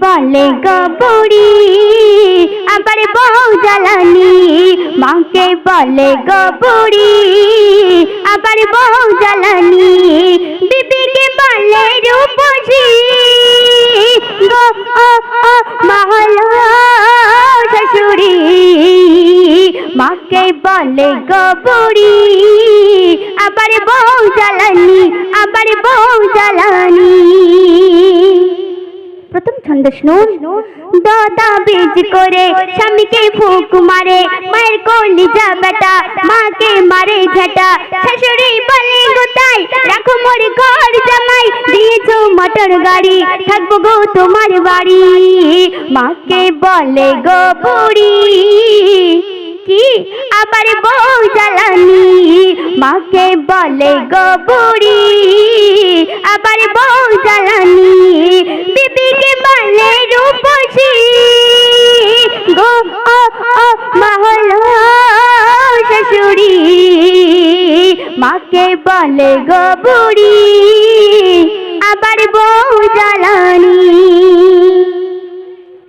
বলে গো বুড়ি আবার বউ জ্বালানি, মাকে বলে গো বুড়ি আবার বউ জ্বালানি, বিবিকে বলে রূপসী গো মহলা শাশুড়ি, মাকে বলে গো বুড়ি আবার বউ জ্বালানি, আবার বউ জ্বালানি। প্রথম ছন্দ শুনুন। দাদা বীজ করে স্বামীকে ফুক মারে, মায়ের কলিজা বেটা মাকে মারে ঝাঁটা, শাশুড়ি বলে গোতাই রাখো মোর ঘর জামাই, দিয়েছো মোটর গাড়ি থাকবো গো তোমার বাড়ি, মাকে বলে গো বুড়ি কি আবার বউ জ্বালানি, মাকে বলে গো বুড়ি আবার বউ জ্বালানি, বিবিকে বলে রূপসী গো মহলা শাশুড়ি, মাকে বলে গো বুড়ি আবার বউ জ্বালানি।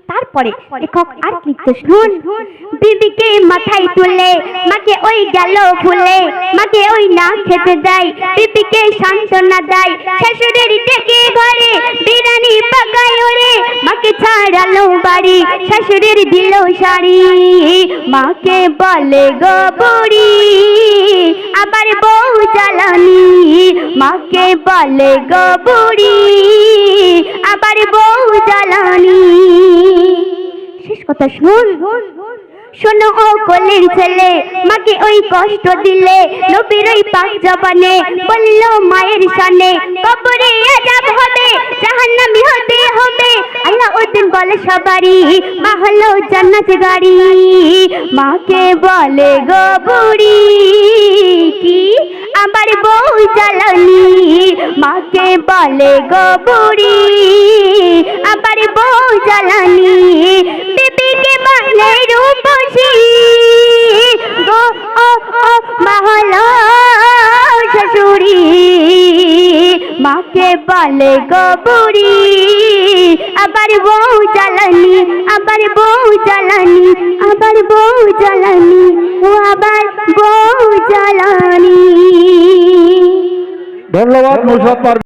তারপরে লেখক আর লিখতে শুনুন। বিবিকে মাথায় তুলে মাকে ওই গেল ভুলে, মাকে ওই না খেতে দেয়, বিবিকে সান্ত্বনা দেয়, শাশুড়ির ডেকে ঘরে বিরানি পাকায় ওরে, মাকে ছাড়ালো বাড়ি শাশুড়ির দিল শাড়ি, মাকে বলে গো বুড়ি আবার বউ জ্বালানি, মাকে বলে গো বুড়ি আবার বউ জ্বালানি। শেষ কথা শুনুন। শোনো ও কলির ছেলে মাকে ওই কষ্ট দিলে, নবীর ওই পাক জবানে বলল মায়ের শানে, কবরে আযাব হবে জাহান্নামী হতে হবে, আল্লাউদ্দিন বলে সবারই মা হলো জান্নাত গাড়ি, মাকে বলে গো বুড়ি কি আবার বউ জ্বালানি, মাকে বলে গো বুড়ি আবার বউ জ্বালানি, বিবিকে বলে রূপসী গো মহলা শাশুড়ি, মাকে বলে গো বুড়ি আবার বউ জ্বালানি, আবার বউ জ্বালানি, আবার বউ জ্বালানি, ও আবার বউ জ্বালানি। ধন্যবাদ।